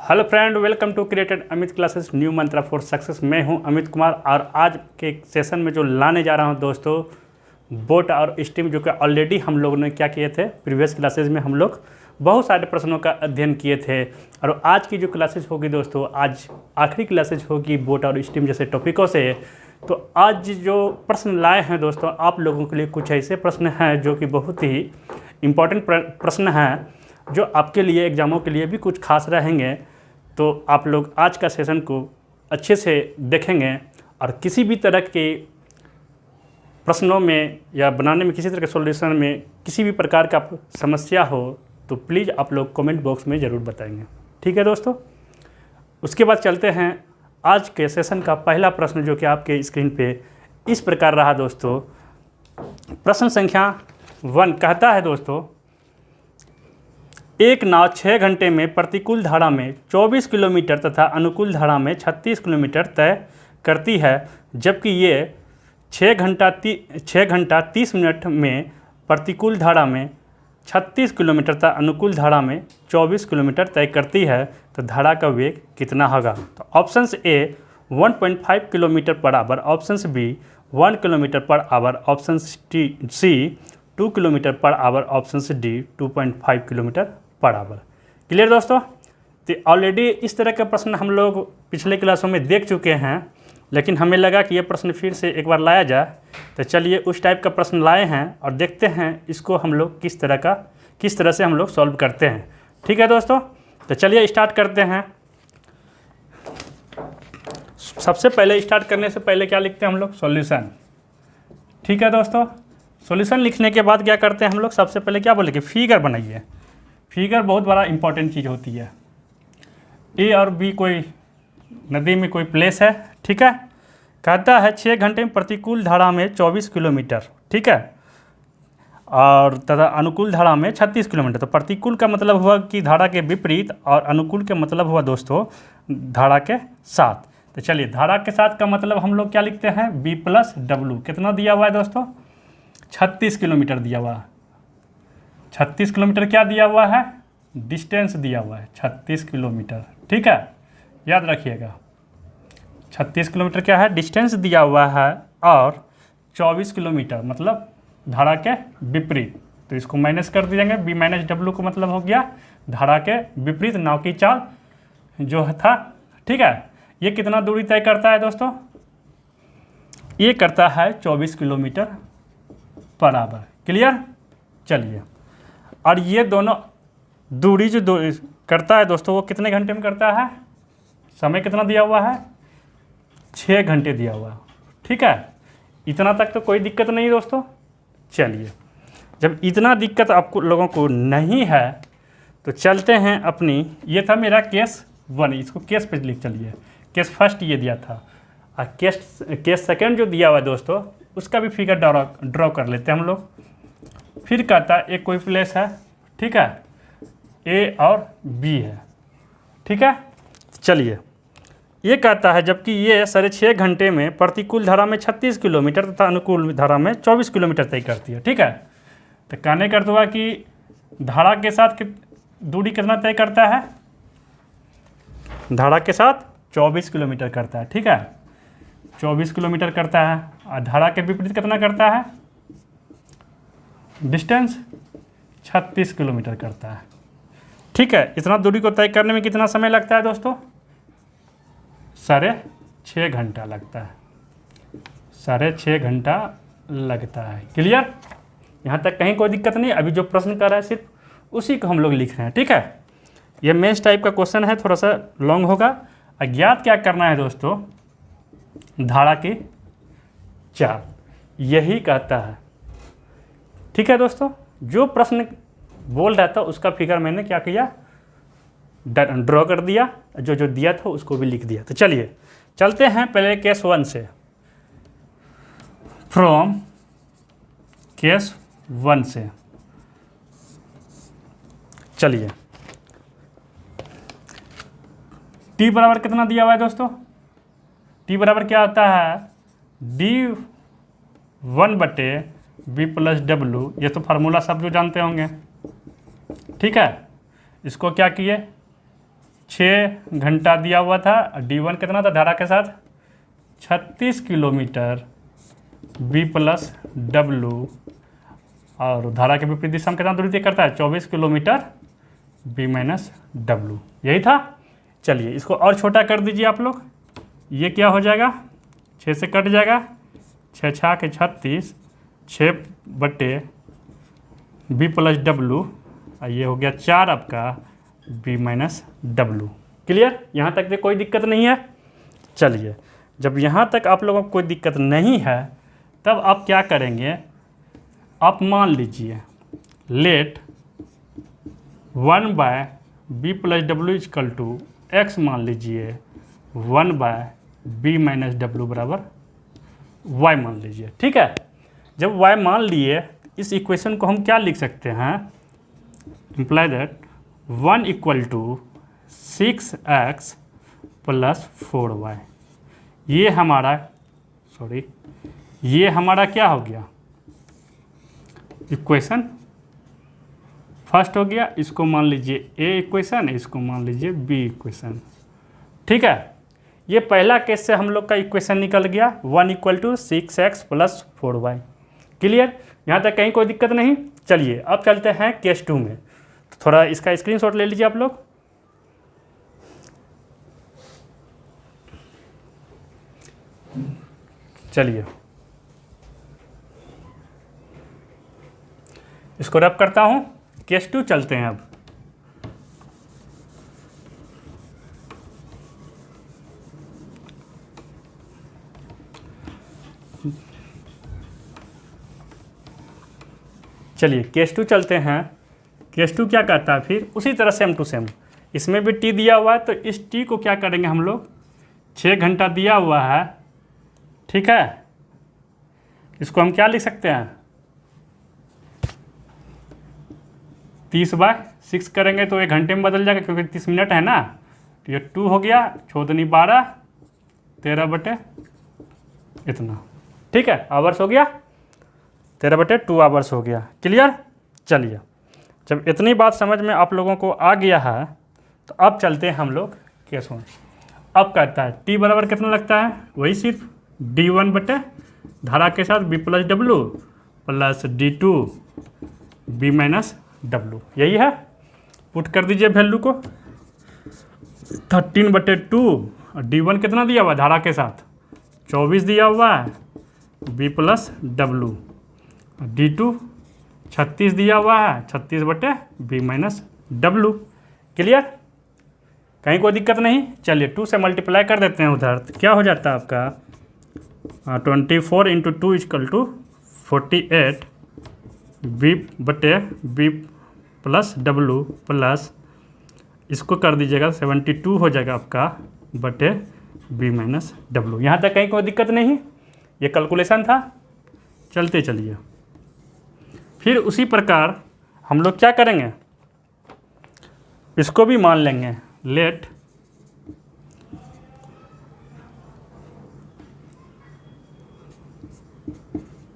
Hello friend, welcome to created Amit classes new mantra for success. मैं हूं अमित कुमार और आज के सेशन में जो लाने जा रहा हूं दोस्तों, बोट और स्टीम, जो कि ऑलरेडी हम लोगों ने क्या किए थे, प्रीवियस क्लासेस में हम लोग बहुत सारे प्रश्नों का अध्ययन किए थे। और आज की जो क्लासेस होगी दोस्तों, आज आखिरी क्लासेस होगी बोट और स्टीम जैसे टॉपिकों से। तो आज जो प्रश्न लाए हैं दोस्तों, आप लोगों के लिए कुछ ऐसे प्रश्न हैं जो कि बहुत ही इम्पोर्टेंट प्रश्न हैं, जो आपके लिए एग्ज़ामों के लिए भी कुछ खास रहेंगे। तो आप लोग आज का सेशन को अच्छे से देखेंगे और किसी भी तरह के प्रश्नों में या बनाने में, किसी तरह के सॉल्यूशन में किसी भी प्रकार का समस्या हो तो प्लीज़ आप लोग कमेंट बॉक्स में ज़रूर बताएंगे। ठीक है दोस्तों, उसके बाद चलते हैं आज के सेशन का पहला प्रश्न, जो कि आपके स्क्रीन पे इस प्रकार रहा दोस्तों। प्रश्न संख्या 1 कहता है दोस्तों, एक नाव 6 घंटे में प्रतिकूल धारा में 24 किलोमीटर तथा अनुकूल धारा में 36 किलोमीटर तय करती है, जबकि ये 6 घंटा 30 मिनट में प्रतिकूल धारा में 36 किलोमीटर तथा अनुकूल धारा में 24 किलोमीटर तय करती है, तो धारा का वेग कितना होगा? तो options A 1.5 kilometre per hour, options B 1 kilometre per hour, options C 2 kilometre per hour, options D 2.5 kilometre per hour. Clear दोस्तों? तो ऑलरेडी इस तरह के प्रश्न हम लोग पिछले क्लासों में देख चुके हैं, लेकिन हमें लगा कि ये प्रश्न फिर से एक बार लाया जाए। तो चलिए उस टाइप का प्रश्न लाए हैं और देखते हैं इसको हम लोग किस तरह से हम लोग सॉल्व करते हैं। ठीक है दोस्तों, तो चलिए स्टार्ट करते हैं। सबसे पहले स्टार्ट करने से पहले क्या लिखते हैं हम लोग? सॉल्यूशन। ठीक है दोस्तों, सॉल्यूशन लिखने के बाद क्या करते हैं हम लोग? सबसे पहले क्या बोलेंगे? फिगर बनाइए। फिगर बहुत बड़ा इंपॉर्टेंट चीज़ होती है। ए और बी कोई नदी में कोई प्लेस है, ठीक है। कहता है 6 घंटे में प्रतिकूल धारा में 24 किलोमीटर, ठीक है, और तथा अनुकूल धारा में 36 किलोमीटर। तो प्रतिकूल का मतलब हुआ कि धारा के विपरीत, और अनुकूल का मतलब हुआ दोस्तों धारा के साथ। तो चलिए, धारा के साथ का मतलब हम लोग क्या लिखते हैं? B plus W. कितना दिया हुआ है दोस्तों? 36 किलोमीटर दिया हुआ है। 36 किलोमीटर क्या दिया हुआ है? डिस्टेंस दिया हुआ है 36 किलोमीटर, ठीक है, याद रखिएगा। 36 किलोमीटर क्या है? डिस्टेंस दिया हुआ है, और 24 किलोमीटर मतलब धारा के विपरीत। तो इसको माइनस कर दीजिएंगे। बी माइनस डब्लू का मतलब हो गया धारा के विपरीत नाव की चाल जो था, ठीक है। ये कितना दूरी तय करता है दोस्तों? ये करता है 24 किलोमीटर पर आवर। क्लियर? चलिए, और ये दोनों दूरी जो करता है दोस्तों, वो कितने घंटे में करता है? समय कितना दिया हुआ है? 6 घंटे दिया हुआ है, ठीक है। इतना तक तो कोई दिक्कत नहीं दोस्तों। चलिए, जब इतना दिक्कत आपको लोगों को नहीं है तो चलते हैं अपनी, ये था मेरा केस 1, इसको केस पे लिख चलिए। केस फर्स्ट ये दिया था, और केस सेकेंड जो दिया हुआ है दोस्तों, उसका भी फिगर ड्रॉ कर लेते हैं हम लोग। फिर कहता है एक कोई प्लेस है, ठीक है, ए और बी है, ठीक है। चलिए, ये कहता है जबकि ये 6.5 घंटे में प्रतिकूल धारा में 36 किलोमीटर तथा अनुकूल धारा में 24 किलोमीटर तय करती है, ठीक है। तो कहने का अर्थ हुआ कि धारा के साथ दूरी कितना तय करता है? धारा के साथ 24 किलोमीटर करता है, ठीक है, 24 किलोमीटर करता है। और धारा के विपरीत कितना करता है? डिस्टेंस 36 किलोमीटर करता है, ठीक है। इतना दूरी को तय करने में कितना समय लगता है दोस्तों? 6.5 घंटा लगता है। 6.5 घंटा लगता है। क्लियर? यहाँ तक कहीं कोई दिक्कत नहीं। अभी जो प्रश्न कर रहा है सिर्फ उसी को हम लोग लिख रहे हैं, ठीक है। ये मेंस टाइप का क्वेश्चन है, थोड़ा सा लॉन्ग होगा। अज्ञात क्या करना है दोस्तों? धारा की चाल, यही कहता है, ठीक है दोस्तों। जो प्रश्न बोल रहा था उसका फिगर मैंने क्या किया? ड्रॉ कर दिया, जो दिया था उसको भी लिख दिया। तो चलिए चलते हैं पहले केस 1 से। फ्रॉम केस 1 से चलिए, टी बराबर कितना दिया हुआ है दोस्तों? टी बराबर क्या होता है? D1/B + W। ये तो फार्मूला सब जो जानते होंगे, ठीक है। इसको क्या किए? 6 घंटा दिया हुआ था। D1 कितना था धारा के साथ 36 किलोमीटर B प्लस W, और धारा के विपरीत दिशा में कितना दूरी तय करता है 24 किलोमीटर B माइनस W, यही था। चलिए इसको और छोटा कर दीजिए आप लोग। ये क्या हो जाएगा 6 से कट जाएगा, 6 6 के 36, 6 बटे B प्लस W, और ये हो गया 4 आपका B माइनस W। क्लियर, यहाँ तक कोई दिक्कत नहीं है। चलिए जब यहाँ तक आप लोगों को कोई दिक्कत नहीं है तब आप क्या करेंगे, आप मान लीजिए let 1 by B plus W equal to x, मान लीजिए 1 बाय B माइनस W बराबर y मान लीजिए। ठीक है, जब y मान लिए इस इक्वेशन को हम क्या लिख सकते हैं, imply that 1 equal to 6x plus 4y। ये हमारा ये हमारा क्या हो गया इक्वेशन फर्स्ट हो गया। इसको मान लीजिए ए इक्वेशन, इसको मान लीजिए बी इक्वेशन। ठीक है, ये पहला केस से हम लोग का इक्वेशन निकल गया 1 equal to 6x plus 4y। Clear, यहाँ तक कहीं कोई दिक्कत नहीं। चलिए अब चलते हैं केस 2 में। तो थोड़ा इसका स्क्रीनशॉट ले लीजिए आप लोग। चलिए इसको रब करता हूँ। केस 2 चलते हैं अब। चलिए केस 2 चलते हैं। केस 2 क्या कहता है, फिर उसी तरह सेम टू सेम, इसमें भी टी दिया हुआ है तो इस टी को क्या करेंगे हम लोग, 6 घंटा दिया हुआ है। ठीक है, इसको हम क्या लिख सकते हैं 30/6 करेंगे तो 1 घंटे में बदल जाएगा क्योंकि 30 मिनट है ना। तो ये 2 हो गया, 14 12, 13 बटे इतना। ठीक है, आवर्स हो गया, 13 बटे 2 आवर्स हो गया। क्लियर। चलिए जब इतनी बात समझ में आप लोगों को आ गया है तो अब चलते हैं हम लोग केस 1। अब कहता है टी बराबर कितना लगता है, वही सिर्फ D1 बटे धारा के साथ B plus W plus D2 B minus W, यही है। पुट कर दीजिए वैल्यू को 13 बटे 2, और D1 कितना दिया हुआ है धारा के साथ 24 दिया हुआ है B प्लस W, D2 36 दिया हुआ है 36 बटे B माइनस W। क्लियर, कहीं कोई दिक्कत नहीं। चलिए 2 से मल्टीप्लाई कर देते हैं उधर, तो क्या हो जाता है आपका 24 इंटू 2 इक्वल टू 48 B बटे B प्लस W प्लस इसको कर दीजिएगा 72 हो जाएगा आपका बटे B माइनस W। यहाँ तक कहीं कोई दिक्कत नहीं, ये कैलकुलेशन था। चलते चलिए फिर उसी प्रकार हम लोग क्या करेंगे, इसको भी मान लेंगे let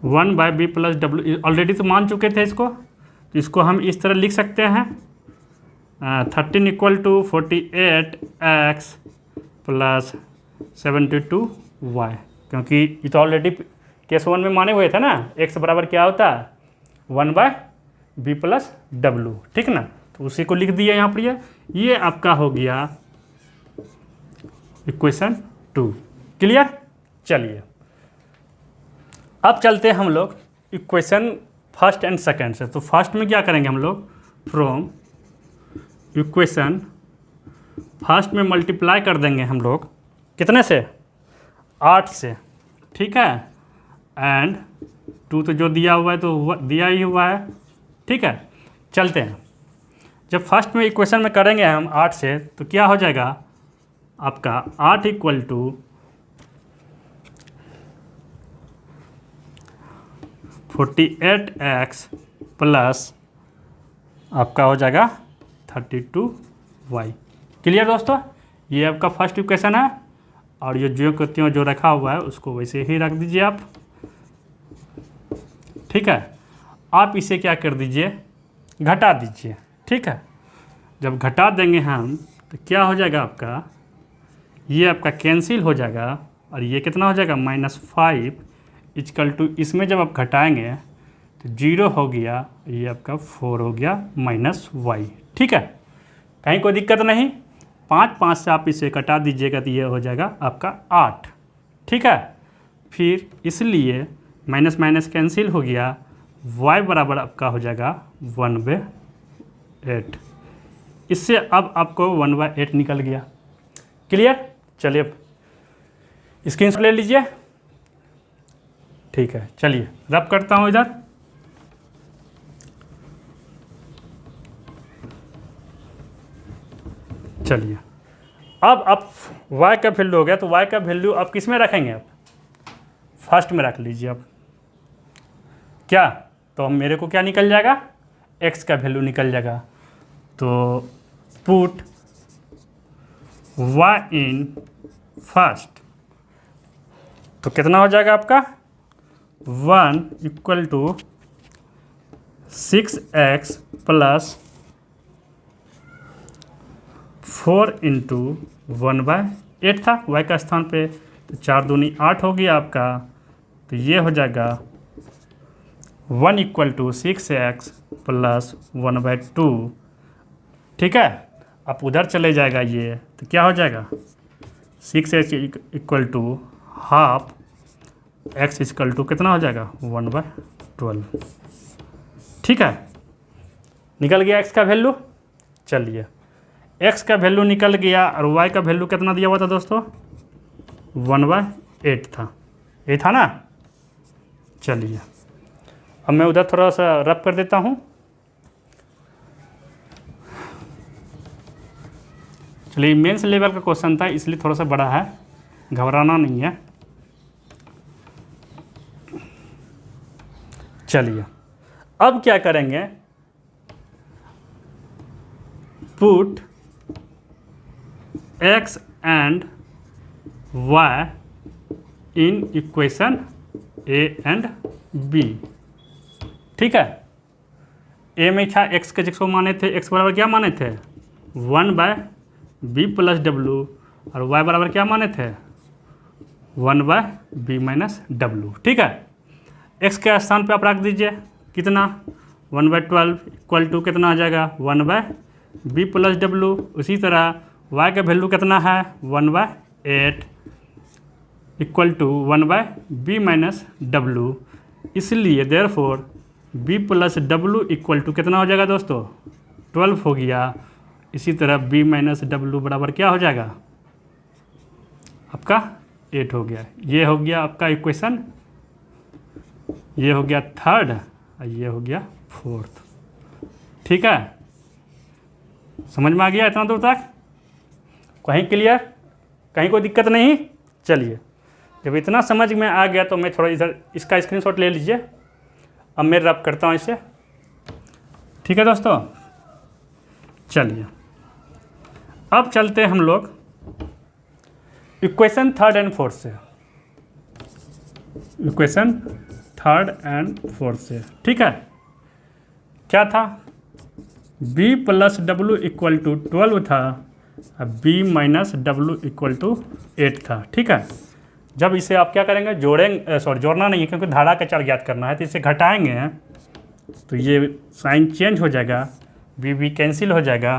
one by B plus W, already तो मान चुके थे इसको, तो इसको हम इस तरह लिख सकते हैं 13 equal to 48x plus 72y, क्योंकि ये तो ऑलरेडी केस 1 में माने हुए थे ना, x बराबर क्या होता है 1 बाय B प्लस W। ठीक ना, तो उसी को लिख दिया यहाँ पर। ये आपका हो गया इक्वेशन 2। क्लियर। चलिए अब चलते हैं हम लोग इक्वेशन फर्स्ट एंड सेकंड से। तो फर्स्ट में क्या करेंगे हम लोग, फ्रॉम इक्वेशन फर्स्ट में मल्टीप्लाई कर देंगे हम लोग कितने से 8 से। ठीक है, एंड 2 तो जो दिया हुआ है तो दिया ही हुआ है। ठीक है, चलते हैं। जब फर्स्ट में इक्वेशन में करेंगे हम 8 से तो क्या हो जाएगा आपका 8 इक्वल टू 48x प्लस आपका हो जाएगा 32y। क्लियर दोस्तों, ये आपका फर्स्ट इक्वेशन है, और ये जो त्यों जो रखा हुआ है उसको वैसे ही रख दीजिए आप। ठीक है, आप इसे क्या कर दीजिए, घटा दीजिए। ठीक है, जब घटा देंगे हम तो क्या हो जाएगा आपका, ये आपका कैंसिल हो जाएगा और ये कितना हो जाएगा -5 इक्वल टू, इसमें जब आप घटाएंगे तो 0 हो गया, ये आपका 4 हो गया -y। ठीक है, कहीं कोई दिक्कत नहीं। 5 से आप इसे कटा दीजिएगा तो ये हो जाएगा आपका 8। ठीक है, फिर इसलिए माइनस माइनस कैंसिल हो गया, y बराबर आपका हो जाएगा 1/8। इससे अब आपको 1/8 निकल गया। क्लियर? चलिए अब स्क्रीनशॉट ले लीजिए। ठीक है, चलिए रब करता हूँ इधर। चलिए अब आप y का वैल्यू हो गया, तो y का वैल्यू आप किस में रखेंगे? आप फर्स्ट में रख लीजिए। आप क्या, तो मेरे को क्या निकल जाएगा, x का वैल्यू निकल जाएगा। तो पुट y इन फर्स्ट, तो कितना हो जाएगा आपका 1 equal to 6x plus 4 into 1/8 था y का स्थान पे, तो 4 दूनी 8 हो गया आपका। तो ये हो जाएगा 1 इक्वल टू 6x प्लस 1/2। ठीक है, आप उधर चले जाएगा ये, तो क्या हो जाएगा 6x equal to half x equal to कितना हो जाएगा 1/12। ठीक है, निकल गया x का वैल्यू। चलिए x का वैल्यू निकल गया और y का वैल्यू कितना दिया हुआ था दोस्तों, 1/8 था, ये था ना। चलिए अब मैं उधर थोड़ा सा रब कर देता हूँ। चलिए मेंस लेवल का क्वेश्चन था इसलिए थोड़ा सा बड़ा है, घबराना नहीं है। चलिए अब क्या करेंगे, put x and y in equation a and b। ठीक है, a में था x के जिसको माने थे, x बराबर क्या माने थे 1/b प्लस w, और y बराबर क्या माने थे 1/b माइनस w। ठीक है, x के स्थान पे आप रख दीजिए कितना 1/12 इक्वल टू कितना आ जाएगा 1/b प्लस w। उसी तरह y का वैल्यू कितना है 1/8 equal to 1/b minus w। इसलिए therefore b plus w equal to कितना हो जाएगा दोस्तों 12 हो गया। इसी तरह b माइनस w बराबर क्या हो जाएगा आपका 8 हो गया। ये हो गया आपका इक्वेशन, ये हो गया थर्ड और ये हो गया फोर्थ। ठीक है, समझ में आ गया इतना दूर तक? कहीं क्लियर, कहीं कोई दिक्कत नहीं? चलिए जब इतना समझ में आ गया तो मैं थोड़ा इधर इसका स्क्रीनशॉट ले लीजिए। अब मैं रब करता हूँ इसे। ठीक है दोस्तों, चलिए अब चलते हैं हम लोग इक्वेशन थर्ड एंड फोर्थ से। इक्वेशन थर्ड एंड फोर्थ से, ठीक है, क्या था b plus W equal to 12 था, अब b minus W equal to 8 था। ठीक है, जब इसे आप क्या करेंगे जोड़ेंगे, सॉरी जोड़ना नहीं है क्योंकि धारा का चर ज्ञात करना है, तो इसे घटाएंगे तो ये साइन चेंज हो जाएगा, b कैंसिल हो जाएगा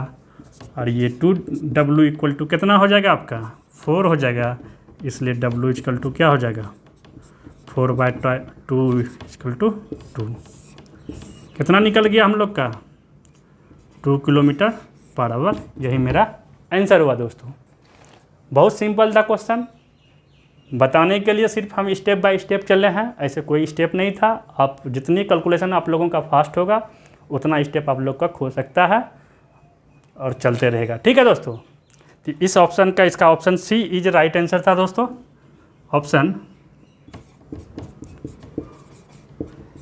और ये 2w इक्वल टू कितना हो जाएगा आपका 4 हो जाएगा। इसलिए w इक्वल टू क्या हो जाएगा 4/2 इक्वल टू 2। कितना निकल गया हम लोग का 2 किलोमीटर पर आवर। यही मेरा आंसर हुआ दोस्तों। बहुत सिंपल था क्वेश्चन, बताने के लिए सिर्फ हम स्टेप बाय स्टेप चले हैं, ऐसे कोई स्टेप नहीं था। आप जितनी कैलकुलेशन आप लोगों का फास्ट होगा उतना स्टेप आप लोग का खो सकता है और चलते रहेगा। ठीक है दोस्तों, तो इस ऑप्शन का इसका option C is right answer था दोस्तों। Option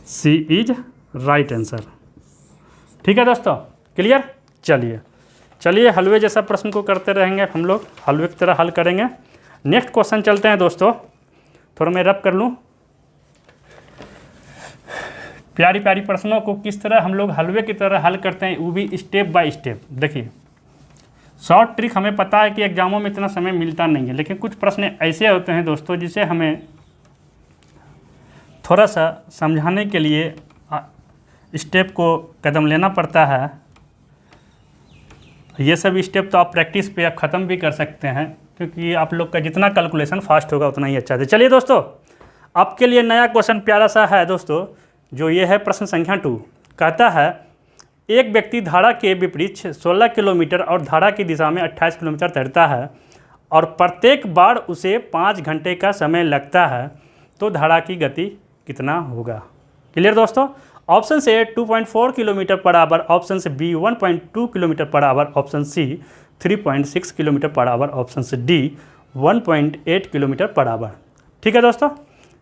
C is right answer. ठीक है दोस्तों, क्लियर? चलिए हलवे जैसा प्रश्न को करते रहेंगे हम लोग, हलवे की तरह हल करेंगे। नेक्स्ट क्वेश्चन चलते हैं दोस्तों। थोड़ा मैं रब कर लूँ। प्यारी प्यारी प्रश्नों को किस तरह हम लोग हलवे की तरह हल करते हैं, वो भी स्टेप बाय स्टेप। देखिए शॉर्ट ट्रिक हमें पता है कि एग्जामों में इतना समय मिलता नहीं है, लेकिन कुछ प्रश्न ऐसे होते हैं दोस्तों जिसे हमें थोड़ा सा समझाने के लिए स्टेप को कदम लेना पड़ता है। ये सब स्टेप तो आप प्रैक्टिस पे आप ख़त्म भी कर सकते हैं, क्योंकि आप लोग का जितना कैलकुलेशन फास्ट होगा उतना ही अच्छा है। चलिए दोस्तों, आपके लिए नया क्वेश्चन प्यारा सा है दोस्तों, जो ये है प्रश्न संख्या 2। कहता है एक व्यक्ति धारा के विपरीत 16 किलोमीटर और धारा की दिशा में 28 किलोमीटर तैरता है और प्रत्येक बार उसे 5 घंटे का समय लगता है, तो धारा की गति कितना होगा? क्लियर दोस्तों? ऑप्शन से 2.4 किलोमीटर पर आवर, ऑप्शन से B 1.2 kilometer per hour, option C 3.6 kilometer per hour, option से डी 1.8 किलोमीटर पर आवर। ठीक है दोस्तों,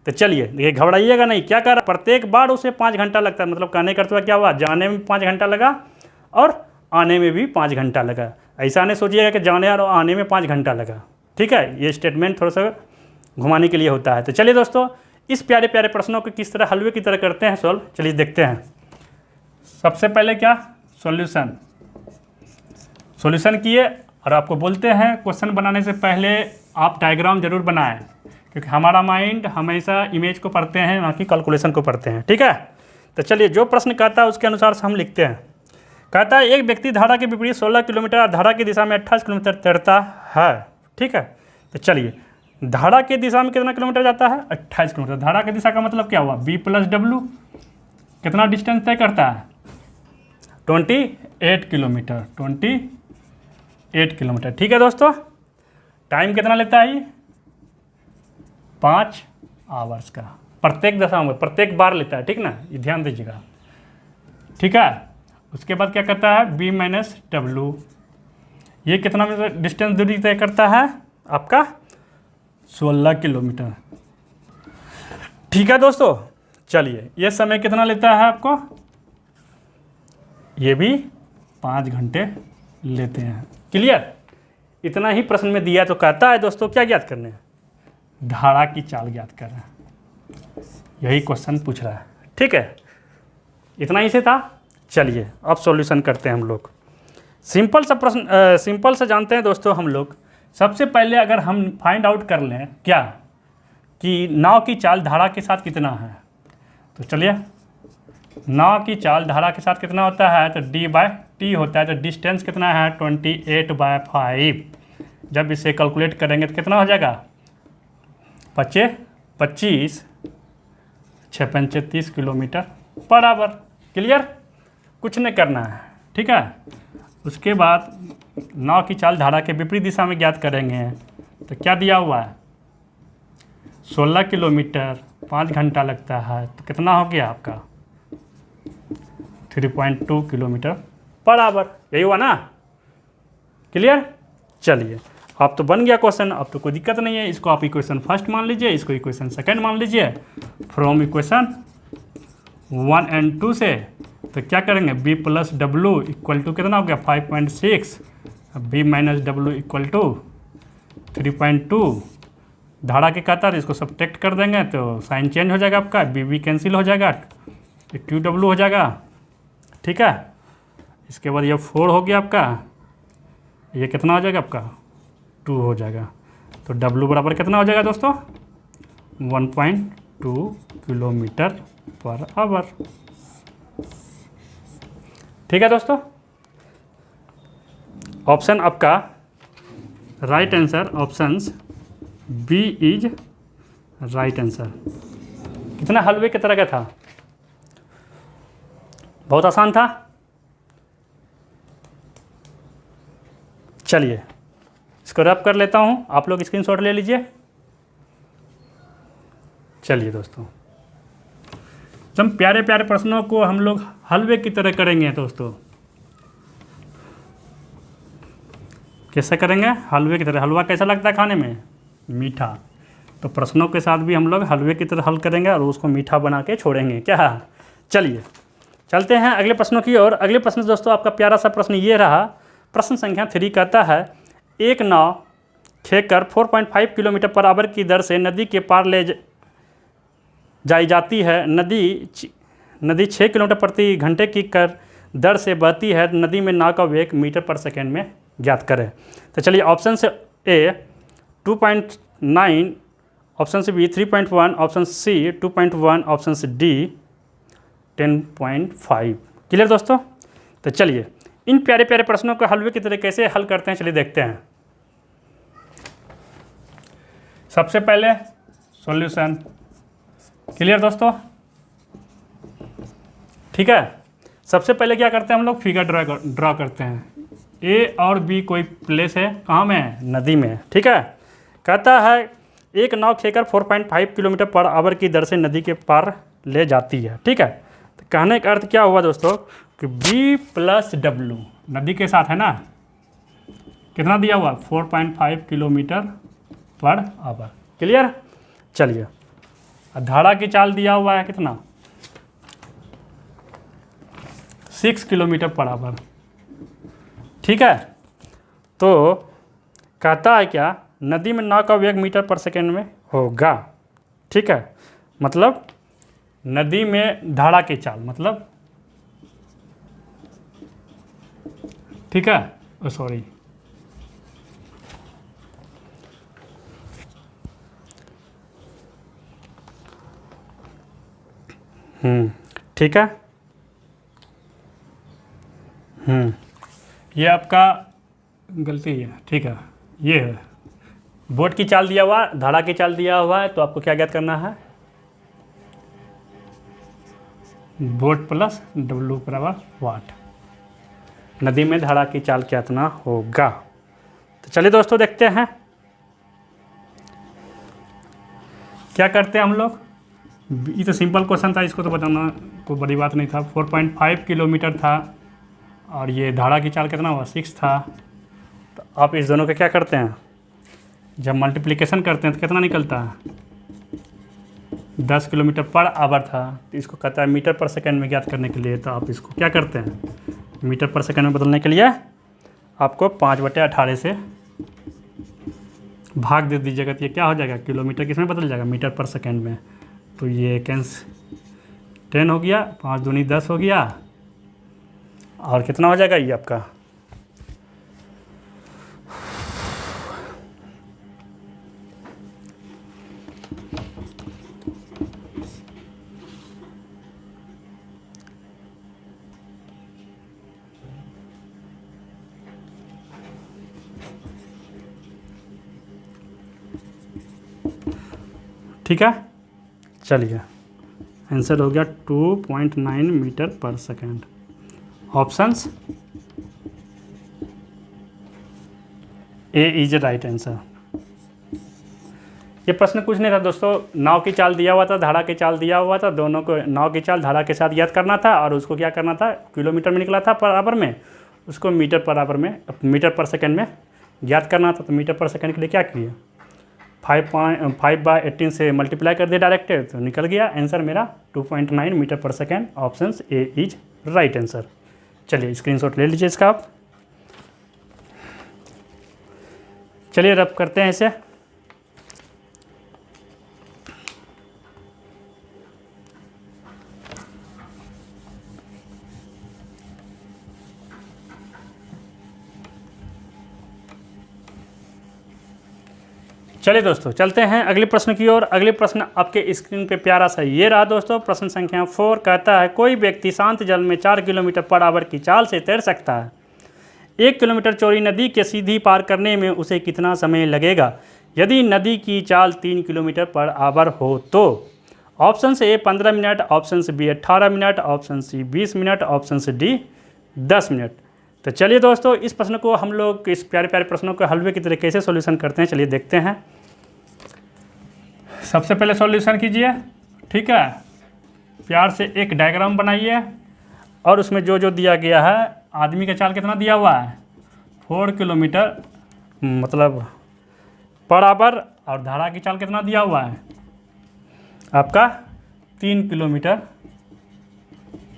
तो चलिए ये घबराइएगा नहीं। क्या कर रहा, प्रत्येक बार उसे 5 घंटा लगता है, मतलब कहने करते हुआ क्या हुआ, जाने में 5 घंटा लगा और आने में भी 5 घंटा लगा। ऐसा नहीं सोचिएगा कि जाने और आने में 5 घंटा लगा। ठीक है, ये स्टेटमेंट थोड़ा सा घुमाने के लिए होता है। तो चलिए दोस्तों, इस प्यारे प्यारे प्रश्नों को किस तरह हलवे की तरह करते हैं सॉल्व, चलिए देखते हैं। सबसे पहले क्या, सॉल्यूशन किए, और आपको बोलते हैं क्वेश्चन बनाने से पहले आप डायग्राम जरूर बनाएं, क्योंकि हमारा माइंड हमेशा इमेज को पढ़ते हैं, ना कि कैलकुलेशन को पढ़ते हैं। ठीक है, तो चलिए जो प्रश्न कहता है उसके अनुसार से हम लिखते हैं। कहता है एक व्यक्ति धारा के विपरीत 16 किलोमीटर और धारा की दिशा में 28 किलोमीटर तैरता है। ठीक है, तो चलिए धारा की दिशा में कितना किलोमीटर जाता है, 28 किलोमीटर। धारा की दिशा का मतलब क्या हुआ, बी प्लस डब्लू। कितना डिस्टेंस तय करता है, 28 किलोमीटर, 28 किलोमीटर। ठीक है दोस्तों, टाइम कितना लेता है ये, 5 आवर्स का, प्रत्येक दशा में, प्रत्येक बार लेता है। ठीक ना, ये ध्यान दीजिएगा। ठीक है, उसके बाद क्या करता है, बी माइनस डब्लू, ये कितना डिस्टेंस दूरी तय करता है आपका, 16 किलोमीटर। ठीक है दोस्तों, चलिए ये समय कितना लेता है आपको, ये भी 5 घंटे लेते हैं। क्लियर, इतना ही प्रश्न में दिया। तो कहता है दोस्तों क्या ज्ञात करने हैं, धारा की चाल ज्ञात कर रहे हैं, यही क्वेश्चन पूछ रहा है। ठीक है, इतना ही से था। चलिए अब सॉल्यूशन करते हैं हम लोग। सिंपल सा प्रश्न, सिंपल से जानते हैं दोस्तों हम लोग। सबसे पहले अगर हम फाइंड आउट कर लें क्या, कि नाव की चाल धारा के साथ कितना है, तो चलिए नाव की चाल धारा के साथ कितना होता है, तो d/t होता है। तो डिस्टेंस कितना है, 28/5। जब इसे कैलकुलेट करेंगे तो कितना हो जाएगा, 25 6 35 किलोमीटर पर आवर। क्लियर, कुछ नहीं करना है। ठीक है, उसके बाद नाव की चाल धारा के विपरीत दिशा में ज्ञात करेंगे। तो क्या दिया हुआ है, 16 किलोमीटर, 5 घंटा लगता है, तो कितना हो गया आपका, 3.2 किलोमीटर पर आवर। यही हुआ ना। क्लियर, चलिए अब तो बन गया क्वेश्चन, अब तो कोई दिक्कत नहीं है। इसको आप इक्वेशन फर्स्ट मान लीजिए, इसको इक्वेशन सेकंड मान लीजिए। फ्रॉम इक्वेशन 1 और 2 से तो क्या करेंगे, B plus W equal to कितना हो गया, 5.6, B minus W equal to 3.2। धारा के कहता है इसको सब्ट्रैक्ट कर देंगे तो साइन चेंज हो जाएगा आपका, बी कैंसिल हो जाएगा, QW हो जाएगा। ठीक है, इसके बाद ये 4 हो गया आपका, ये कितना हो जाएगा आपका, 2 हो जाएगा। तो W बराबर कितना हो जाएगा दोस्तों, 1.2 किलोमीटर पर आवर। ठीक है दोस्तों, ऑप्शन आपका right answer, options B is right answer. कितना हलवे की तरह का था, बहुत आसान था। चलिए इसको रब कर लेता हूं, आप लोग स्क्रीनशॉट ले लीजिए। चलिए दोस्तों, एकदम प्यारे प्यारे प्रश्नों को हम लोग हलवे की तरह करेंगे दोस्तों। कैसे करेंगे, हलवे की तरह। हलवा कैसा लगता है खाने में, मीठा। तो प्रश्नों के साथ भी हम लोग हलवे की तरह हल करेंगे और उसको मीठा बना के छोड़ेंगे क्या। चलिए चलते हैं अगले प्रश्नों की ओर। अगले प्रश्न दोस्तों आपका प्यारा सा प्रश्न ये रहा, प्रश्न संख्या 3 कहता है एक नाव खेकर 4.5 किलोमीटर पर आवर की दर से नदी के पार ले जाई जाती है। नदी 6 किलोमीटर प्रति घंटे की कर दर से बहती है। नदी में नाव का वेग मीटर पर सेकेंड में ज्ञात करें। तो चलिए ऑप्शन से ए 2.9, ऑप्शन से बी 3.1, ऑप्शन सी 2.1, ऑप्शन से डी 10.5। क्लियर दोस्तों? तो चलिए इन प्यारे प्यारे प्रश्नों को हलवे की तरह कैसे हल करते हैं चलिए देखते हैं। सबसे पहले सॉल्यूशन। क्लियर दोस्तों? ठीक है, सबसे पहले क्या करते हैं हम लोग, फिगर ड्रा करते हैं। ए और बी कोई प्लेस है, कहाँ में है, नदी में। ठीक है, कहता है एक नाव खेकर 4.5 किलोमीटर पर आवर की दर से नदी के पार ले जाती है। ठीक है, तो कहने का अर्थ क्या हुआ दोस्तों कि B + W नदी के साथ है ना, कितना दिया हुआ 4.5 किलोमीटर पर आवर। क्लियर? चलिए धारा की चाल दिया हुआ है कितना 6 किलोमीटर पर आवर। ठीक है, तो कहता है क्या, नदी में नाव का वेग मीटर पर सेकेंड में होगा। ठीक है, मतलब नदी में धारा की चाल मतलब, ठीक है, सॉरी ठीक है, ये आपका गलती है। ठीक है, ये है बोट की चाल दिया हुआ, धारा की चाल दिया हुआ है, तो आपको क्या ज्ञात करना है, बोट + W = वाट। नदी में धारा की चाल कितना होगा। तो चलिए दोस्तों देखते हैं क्या करते हैं हम लोग। ये तो सिंपल क्वेश्चन था, इसको तो बताना कोई बड़ी बात नहीं था। 4.5 किलोमीटर था और ये धारा की चाल कितना हुआ 6 था। तो आप इस दोनों का क्या करते हैं, जब मल्टीप्लिकेशन करते हैं तो कितना निकलता है 10 किलोमीटर पर आवर था। तो इसको कहता है मीटर पर सेकंड में ज्ञात करने के लिए। तो आप इसको क्या करते हैं, मीटर पर सेकंड में बदलने के लिए आपको 5/18 से भाग दे दीजिएगा। तो ये क्या हो जाएगा, किलोमीटर किस में बदल जाएगा, मीटर पर सेकंड में। तो ये 10 हो गया, 5 दूनी 10 हो गया, और कितना हो जाएगा ये आपका ठीक है। चलिए आंसर हो गया 2.9 मीटर पर second. Options A is right answer. ये प्रश्न कुछ नहीं था दोस्तों, नाव की चाल दिया हुआ था, धारा की चाल दिया हुआ था, दोनों को नाव की चाल धारा के साथ ज्ञात करना था और उसको क्या करना था, किलोमीटर में निकला था पर आवर में, उसको मीटर पर आवर में, मीटर पर सेकेंड में ज्ञात करना था। तो मीटर पर सेकेंड के लिए क्या किए, 5/18 से मल्टीप्लाई कर दिया डायरेक्ट, तो निकल गया आंसर मेरा 2.9 मीटर पर second. Option A is right answer. चलिए स्क्रीनशॉट ले लीजिए इसका आप। चलिए रब करते हैं इसे। चलिए दोस्तों चलते हैं अगले प्रश्न की ओर। अगले प्रश्न आपके स्क्रीन पे प्यारा सा ये रहा दोस्तों। प्रश्न संख्या 4 कहता है कोई व्यक्ति शांत जल में 4 किलोमीटर पर आवर की चाल से तैर सकता है। 1 किलोमीटर चौड़ी नदी के सीधी पार करने में उसे कितना समय लगेगा यदि नदी की चाल 3 किलोमीटर पर आवर हो तो। ऑप्शन से ए 15 मिनट, ऑप्शन से B 18 minute, option C 20 minute, option से डी 10 मिनट। तो चलिए दोस्तों इस प्रश्न को हम लोग, इस प्यारे प्यारे प्रश्नों को हलवे की तरह कैसे सॉल्यूशन करते हैं चलिए देखते हैं। सबसे पहले सॉल्यूशन कीजिए, ठीक है। प्यार से एक डायग्राम बनाइए और उसमें जो जो दिया गया है, आदमी का चाल कितना दिया हुआ है 4 किलोमीटर मतलब पर आवर, और धारा की चाल कितना दिया हुआ है आपका 3 किलोमीटर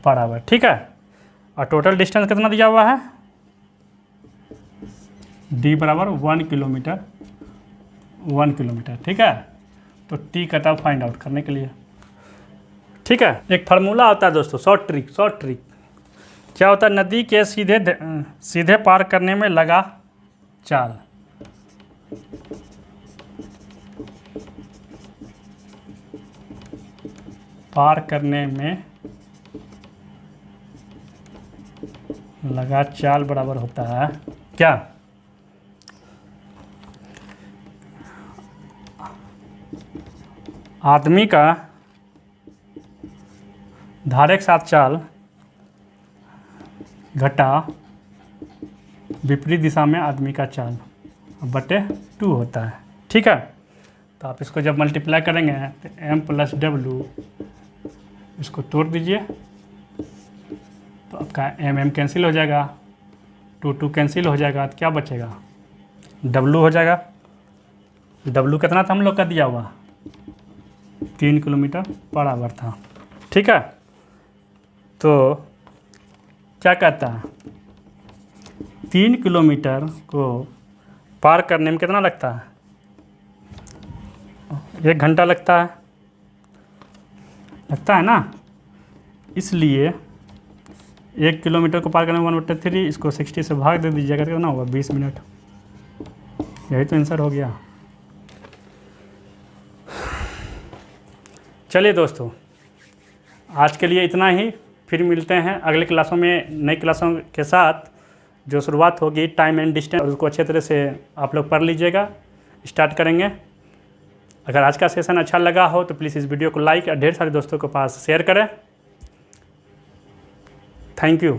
पर आवर, ठीक है। और टोटल डिस्टेंस कितना दिया हुआ है d बराबर 1 किलोमीटर, ठीक है। तो T cut off find out करने के लिए, ठीक है, एक फार्मूला होता है दोस्तों, शॉर्ट ट्रिक क्या होता है, नदी के सीधे पार करने में लगा चाल। पार करने में लगा चाल बराबर होता है क्या? आदमी का धारे के साथ चाल घटा विपरीत दिशा में आदमी का चाल बटे 2 होता है। ठीक है, तो आप इसको जब मल्टीप्लाई करेंगे तो m + w, इसको तोड़ दीजिए तो आपका m कैंसिल हो जाएगा, 2 कैंसिल हो जाएगा, तो क्या बचेगा? w हो जाएगा। w कितना था हम लोग का दिया हुआ? 3 किलोमीटर पर आवर था। ठीक है, तो क्या कहता है, 3 किलोमीटर को पार करने में कितना लगता है? 1 घंटा लगता है ना। इसलिए 1 किलोमीटर को पार करने में 1/3, इसको 60 से भाग दे दीजिएगा, कितना होगा? 20 मिनट। यही तो आंसर हो गया। चलिए दोस्तों, आज के लिए इतना ही। फिर मिलते हैं अगले क्लासों में नई क्लासों के साथ, जो शुरुआत होगी टाइम एंड डिस्टेंस, और उसको अच्छे तरह से आप लोग पढ़ लीजिएगा। स्टार्ट करेंगे। अगर आज का सेशन अच्छा लगा हो तो प्लीज़ इस वीडियो को लाइक और ढेर सारे दोस्तों के पास शेयर करें। Thank you.